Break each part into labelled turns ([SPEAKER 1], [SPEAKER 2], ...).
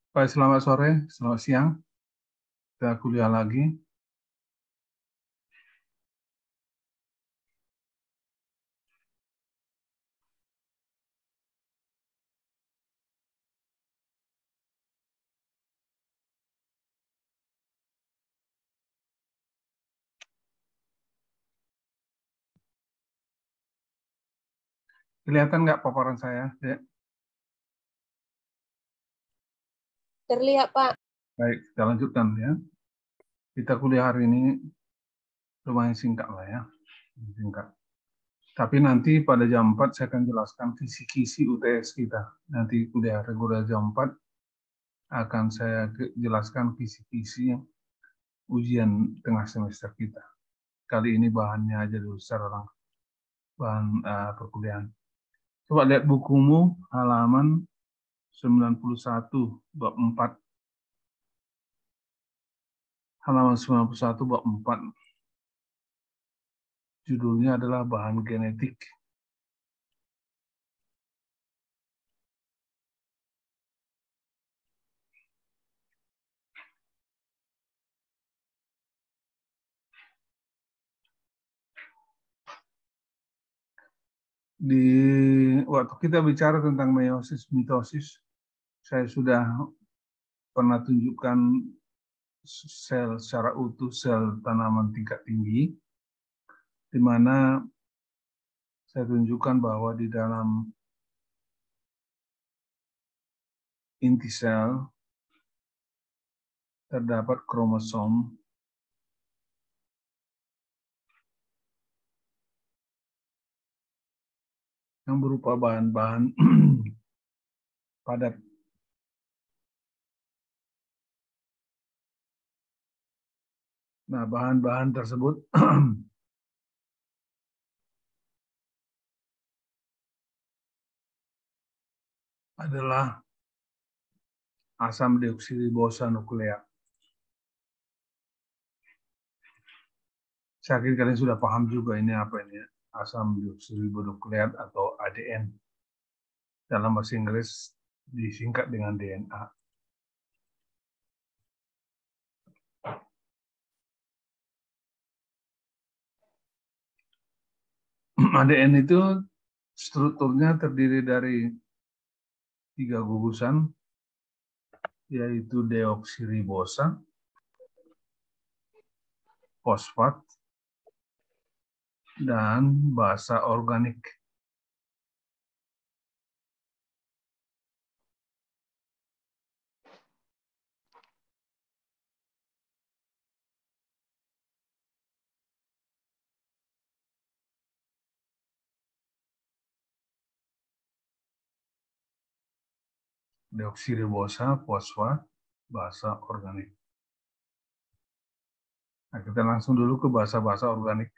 [SPEAKER 1] Baik, selamat sore, selamat siang. Kita kuliah lagi. Kelihatan nggak paparan saya? Ya.
[SPEAKER 2] Terlihat, Pak.
[SPEAKER 1] Baik, kita lanjutkan ya. Kita kuliah hari ini lumayan singkat lah ya. Singkat. Tapi nanti pada jam 4 saya akan jelaskan kisi-kisi UTS kita. Nanti kuliah reguler jam 4 akan saya jelaskan kisi-kisi ujian tengah semester kita. Kali ini bahannya aja dulu secara langsung. Bahan perkuliahan. Coba lihat bukumu halaman 91 bab 4. Halaman 91 bab 4. Judulnya adalah bahan genetik. Di waktu kita bicara tentang meiosis, mitosis, saya sudah pernah tunjukkan sel secara utuh, sel tanaman tingkat tinggi, di mana saya tunjukkan bahwa di dalam inti sel terdapat kromosom yang berupa bahan-bahan padat. Nah, bahan-bahan tersebut adalah asam deoksiribosa nukleat. Saya yakin kalian sudah paham juga ini apa ini, asam deoksiribonukleat atau ADN. Dalam bahasa Inggris disingkat dengan DNA. ADN itu strukturnya terdiri dari 3 gugusan, yaitu deoksiribosa, fosfat, dan basa organik. Deoksiribosa, fosfat, basa organik. Nah, kita langsung dulu ke basa-basa organik.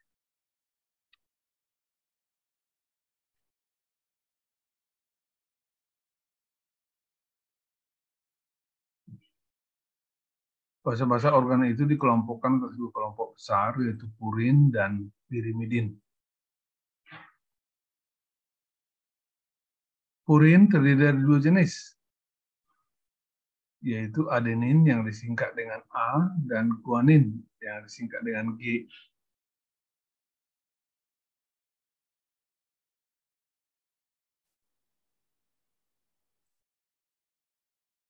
[SPEAKER 1] Basa-basa organik itu dikelompokkan ke 2 kelompok besar, yaitu purin dan pirimidin. Purin terdiri dari 2 jenis, yaitu adenin yang disingkat dengan A dan guanin yang disingkat dengan G.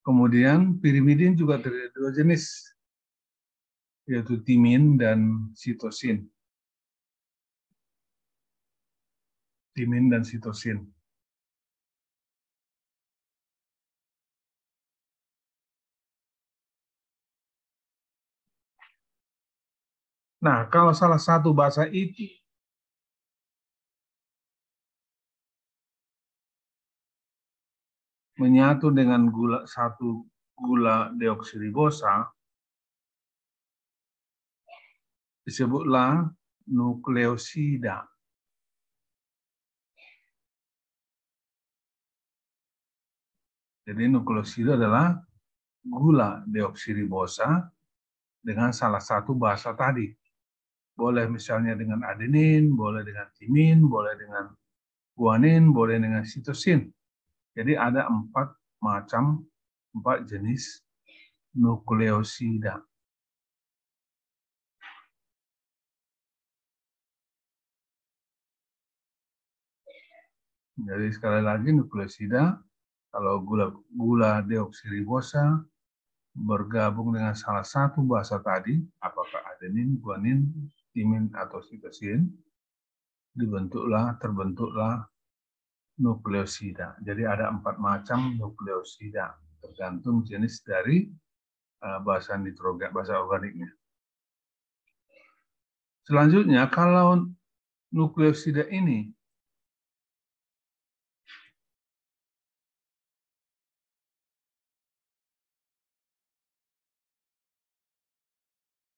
[SPEAKER 1] Kemudian pirimidin juga terdiri dari 2 jenis, yaitu timin dan sitosin. Timin dan sitosin. Nah, kalau salah satu basa itu menyatu dengan satu gula deoksiribosa, disebutlah nukleosida. Jadi nukleosida adalah gula deoksiribosa dengan salah satu basa tadi. Boleh misalnya dengan adenin, boleh dengan timin, boleh dengan guanin, boleh dengan sitosin. Jadi ada 4 macam 4 jenis nukleosida. Jadi sekali lagi nukleosida, kalau gula deoksiribosa bergabung dengan salah satu basa tadi, apakah adenin, guanin, timin, atau sitosin, terbentuklah nukleosida. Jadi ada 4 macam nukleosida, tergantung jenis dari basa organiknya. Selanjutnya, kalau nukleosida ini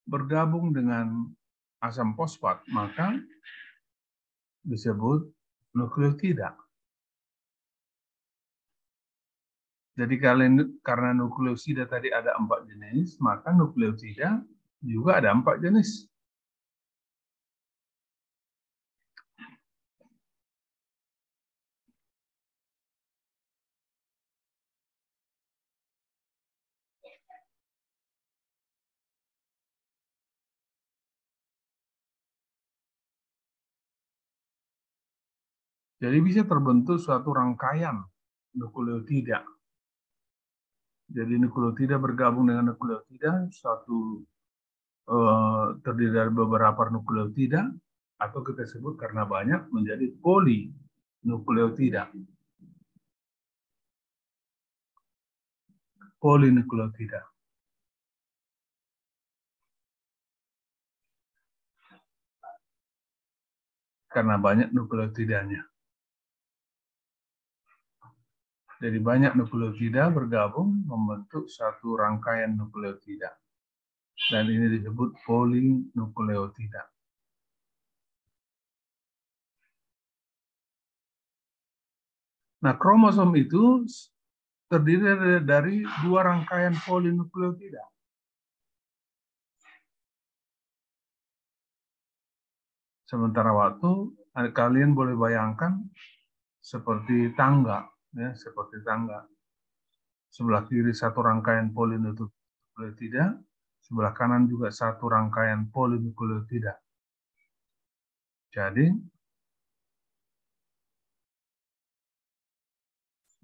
[SPEAKER 1] bergabung dengan asam fosfat, maka disebut nukleotida. Jadi karena nukleosida tadi ada 4 jenis, maka nukleotida juga ada 4 jenis. Jadi bisa terbentuk suatu rangkaian nukleotida. Jadi nukleotida bergabung dengan nukleotida, terdiri dari beberapa nukleotida, atau kita sebut karena banyak menjadi polinukleotida. Polinukleotida. Karena banyak nukleotidanya. Jadi banyak nukleotida bergabung membentuk satu rangkaian nukleotida. Dan ini disebut polinukleotida. Nah, kromosom itu terdiri dari 2 rangkaian polinukleotida. Sementara waktu, kalian boleh bayangkan seperti tangga, ya, seperti tangga. Sebelah kiri satu rangkaian polinukleotida, sebelah kanan juga satu rangkaian polinukleotida. Jadi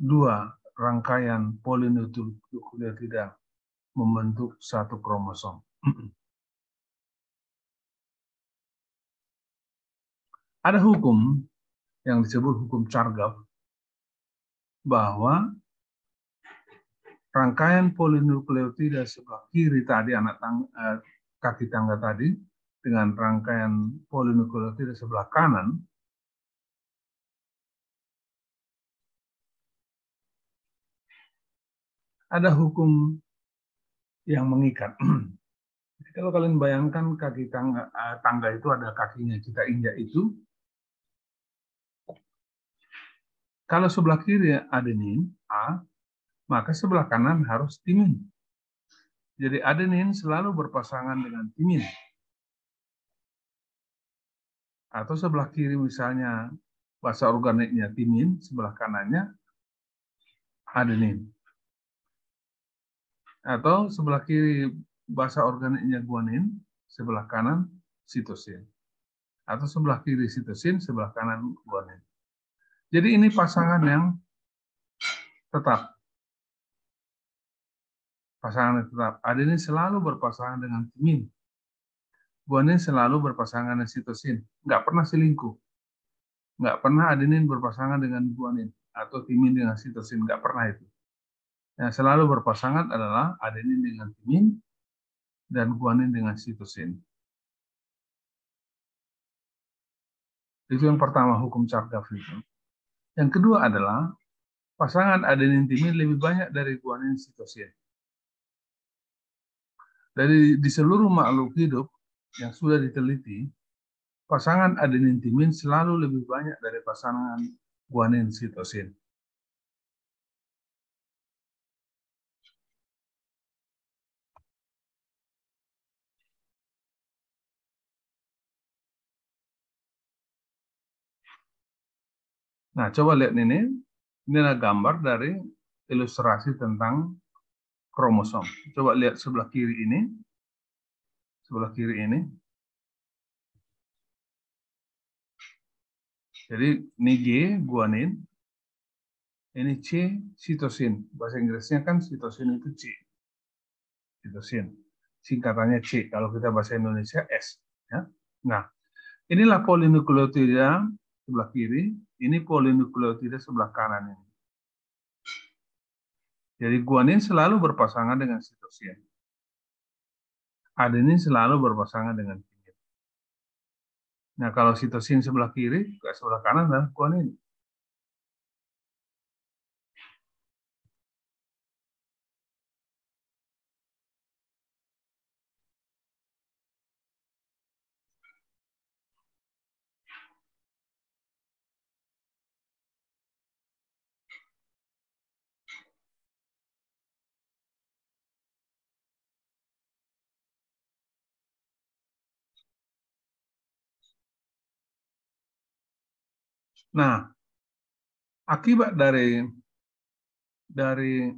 [SPEAKER 1] 2 rangkaian polinukleotida membentuk satu kromosom. Ada hukum yang disebut hukum Chargaff bahwa rangkaian polinukleotida sebelah kiri tadi, kaki tangga tadi, dengan rangkaian polinukleotida sebelah kanan, ada hukum yang mengikat. Jadi kalau kalian bayangkan kaki tangga itu ada kakinya, kita injak itu. Kalau sebelah kiri adenin, A, maka sebelah kanan harus timin. Jadi adenin selalu berpasangan dengan timin. Atau sebelah kiri misalnya basa organiknya timin, sebelah kanannya adenin. Atau sebelah kiri basa organiknya guanin, sebelah kanan sitosin. Atau sebelah kiri sitosin, sebelah kanan guanin. Jadi ini pasangan yang tetap. Pasangan yang tetap. Adenin selalu berpasangan dengan timin. Guanin selalu berpasangan dengan sitosin. Nggak pernah selingkuh. Nggak pernah adenin berpasangan dengan guanin. Atau timin dengan sitosin. Nggak pernah itu. Yang selalu berpasangan adalah adenin dengan timin dan guanin dengan sitosin. Itu yang pertama, hukum Chargaff itu. Yang kedua adalah pasangan adenin timin lebih banyak dari guanin sitosin. Di seluruh makhluk hidup yang sudah diteliti, pasangan adenin timin selalu lebih banyak dari pasangan guanin sitosin. Nah, coba lihat ini. Ini adalah gambar dari ilustrasi tentang kromosom. Coba lihat sebelah kiri ini. Sebelah kiri ini. Jadi ini G, guanin. Ini C, sitosin. Bahasa Inggrisnya kan sitosin itu C. Sitosin. Singkatannya C. Kalau kita bahasa Indonesia S. Ya. Nah, inilah polinukleotida sebelah kiri. Ini polinukleotida sebelah kanan ini. Jadi guanin selalu berpasangan dengan sitosin. Adenin selalu berpasangan dengan timin. Nah, kalau sitosin sebelah kiri, ke sebelah kanan adalah guanin. Nah, akibat dari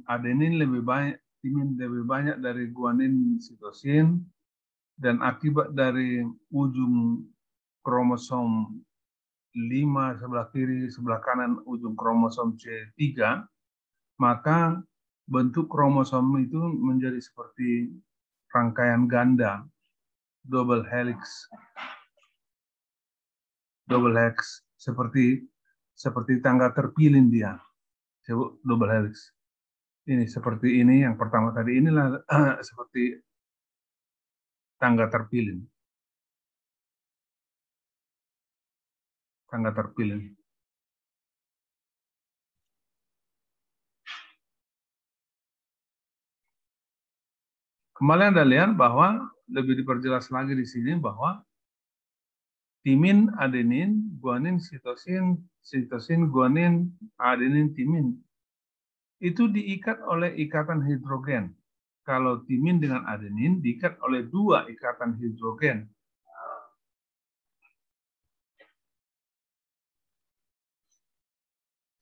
[SPEAKER 1] adenin lebih banyak, timin lebih banyak dari guanin, sitosin, dan akibat dari ujung kromosom 5 sebelah kiri, sebelah kanan ujung kromosom C3, maka bentuk kromosom itu menjadi seperti rangkaian ganda, double helix, seperti tangga terpilin dia, sebut double helix. Ini seperti ini, yang pertama tadi inilah seperti tangga terpilin. Tangga terpilin. Kembali Anda lihat bahwa lebih diperjelas lagi di sini bahwa timin, adenin, guanin, sitosin, guanin, adenin, timin itu diikat oleh ikatan hidrogen. Kalau timin dengan adenin diikat oleh 2 ikatan hidrogen.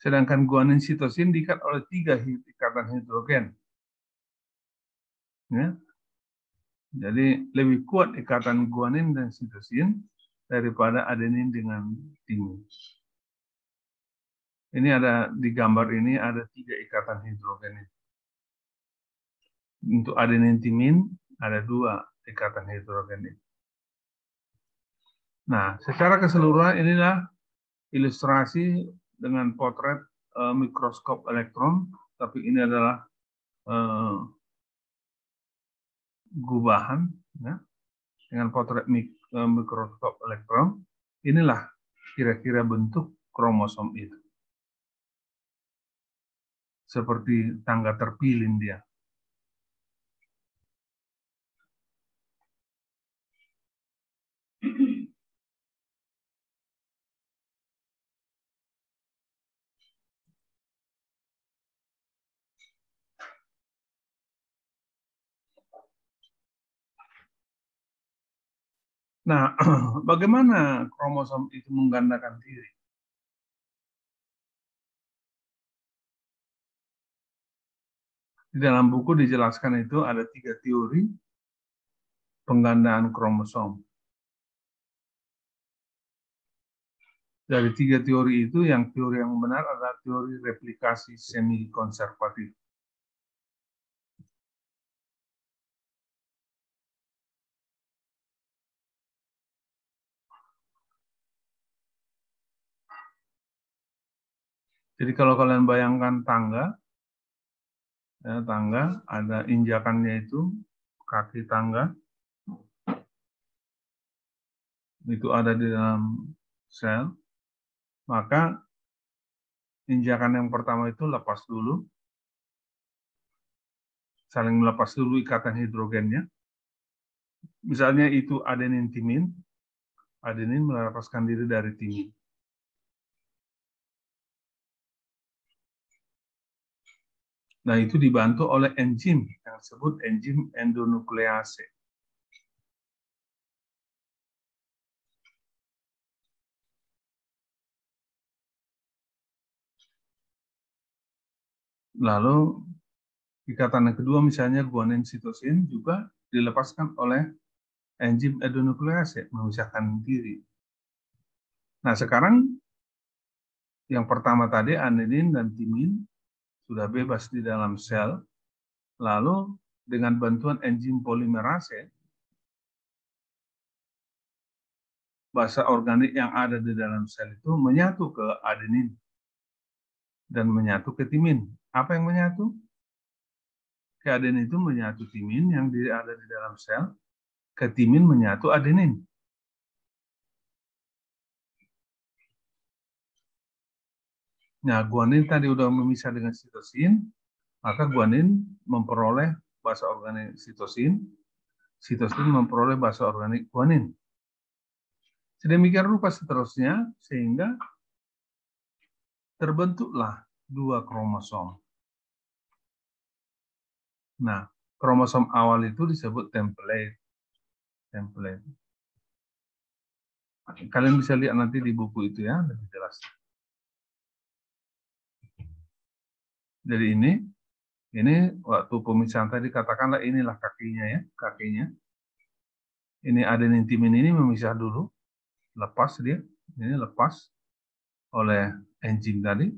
[SPEAKER 1] Sedangkan guanin, sitosin diikat oleh 3 ikatan hidrogen. Ya. Jadi lebih kuat ikatan guanin dan sitosin daripada adenin dengan timin. Ini ada di gambar ini ada 3 ikatan hidrogen. Untuk adenin timin ada 2 ikatan hidrogen. Nah, secara keseluruhan inilah ilustrasi dengan potret mikroskop elektron, tapi ini adalah gubahan, ya, dengan potret mikroskop elektron. Inilah kira-kira bentuk kromosom itu. Seperti tangga terpilin dia. Nah, bagaimana kromosom itu menggandakan diri? Di dalam buku dijelaskan itu ada 3 teori penggandaan kromosom. Dari 3 teori itu, teori yang benar adalah teori replikasi semi konservatif. Jadi kalau kalian bayangkan tangga, ya, tangga ada injakannya itu, kaki tangga, itu ada di dalam sel, maka injakan yang pertama itu lepas dulu, saling melepas dulu ikatan hidrogennya. Misalnya itu adenin timin, adenin melepaskan diri dari timin. Nah, itu dibantu oleh enzim yang disebut enzim endonuklease. Lalu Ikatan yang kedua misalnya guanin sitosin juga dilepaskan oleh enzim adenuklease memisahkan diri. Nah, sekarang yang pertama tadi adenin dan timin sudah bebas di dalam sel. Lalu dengan bantuan enzim polimerase, basa organik yang ada di dalam sel itu menyatu ke adenin dan menyatu ke timin. Apa yang menyatu? Ke adenin itu menyatu timin yang ada di dalam sel, ke timin menyatu adenin. Nah, guanin tadi udah memisah dengan sitosin, maka guanin memperoleh basa organik sitosin, sitosin memperoleh basa organik guanin. Sedemikian rupa seterusnya, sehingga terbentuklah dua kromosom. Nah, kromosom awal itu disebut template. Kalian bisa lihat nanti di buku itu ya, lebih jelas. Jadi ini waktu pemisahan tadi katakanlah inilah kakinya ya, kakinya. Ini adenin timin ini memisah dulu, lepas dia, ini lepas oleh enzim tadi.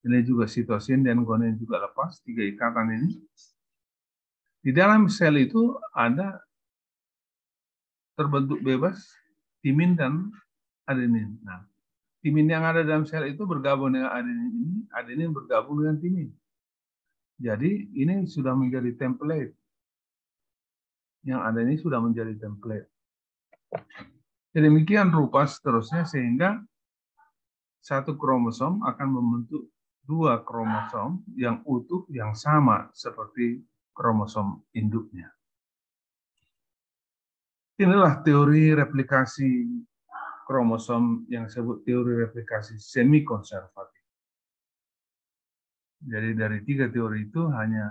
[SPEAKER 1] Ini juga sitosin dan guanin juga lepas, tiga ikatan ini. Di dalam sel itu ada terbentuk bebas timin dan adenin. Nah, timin yang ada dalam sel itu bergabung dengan adenin ini, adenin bergabung dengan timin. Jadi ini sudah menjadi template. Yang ada ini sudah menjadi template. Demikian rupa seterusnya sehingga satu kromosom akan membentuk dua kromosom yang utuh yang sama seperti kromosom induknya. Inilah teori replikasi kromosom yang disebut teori replikasi semi konservatif. Jadi dari tiga teori itu hanya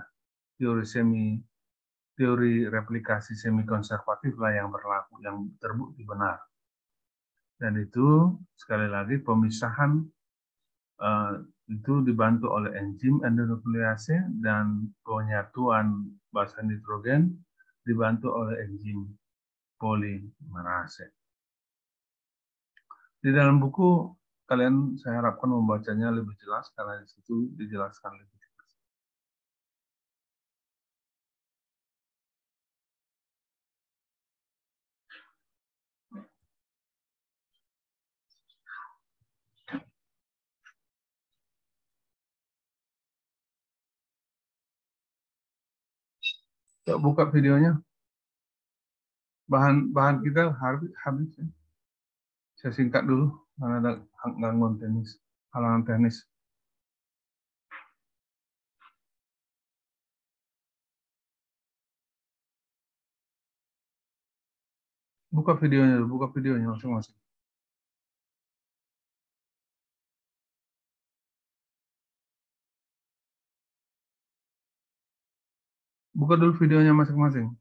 [SPEAKER 1] teori replikasi semi konservatif lah yang berlaku, yang terbukti benar. Dan itu sekali lagi pemisahan itu dibantu oleh enzim endonuclease dan penyatuan basa nitrogen dibantu oleh enzim polimerase. Di dalam buku kalian saya harapkan membacanya lebih jelas karena di situ dijelaskan lebih jelas. Yuk, buka videonya. Bahan kita habis ya. Saya singkat dulu karena ada gangguan teknis, halangan teknis. Buka videonya masing-masing. Buka dulu videonya masing-masing.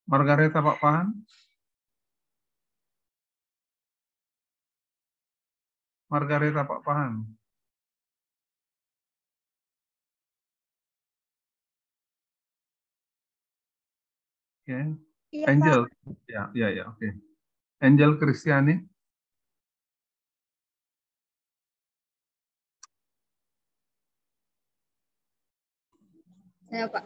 [SPEAKER 1] Margareta Pak Pahan. Margareta Pak Pahan. Ya.
[SPEAKER 2] Iya,
[SPEAKER 1] Angel.
[SPEAKER 2] Pak.
[SPEAKER 1] Ya, oke. Angel Kristiani.
[SPEAKER 2] Saya, Pak.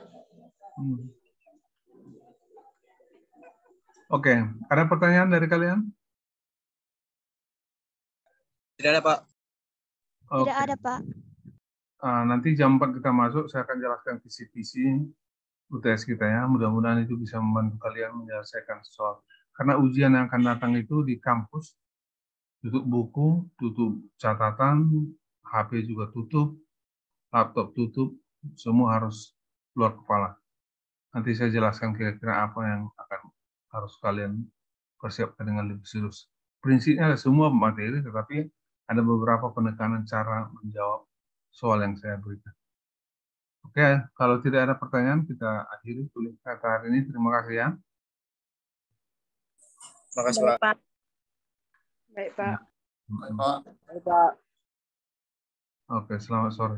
[SPEAKER 1] Oke, ada pertanyaan dari kalian?
[SPEAKER 3] Tidak ada, Pak.
[SPEAKER 2] Tidak ada, Pak.
[SPEAKER 1] Nanti jam 4 kita masuk, saya akan jelaskan visi-visi UTS kita ya. Mudah-mudahan itu bisa membantu kalian menyelesaikan soal. Karena ujian yang akan datang itu di kampus, tutup buku, tutup catatan, HP juga tutup, laptop tutup, semua harus keluar kepala. Nanti saya jelaskan kira-kira apa yang harus kalian persiapkan dengan lebih serius. Prinsipnya ada semua materi, tetapi ada beberapa penekanan cara menjawab soal yang saya berikan. Oke, kalau tidak ada pertanyaan, kita akhiri tulis kata hari ini. Terima kasih ya.
[SPEAKER 3] Terima kasih,
[SPEAKER 4] Baik,
[SPEAKER 3] Pak.
[SPEAKER 4] Pak. Baik, Pak.
[SPEAKER 1] Ya.
[SPEAKER 3] Baik, Pak.
[SPEAKER 1] Oke, selamat sore.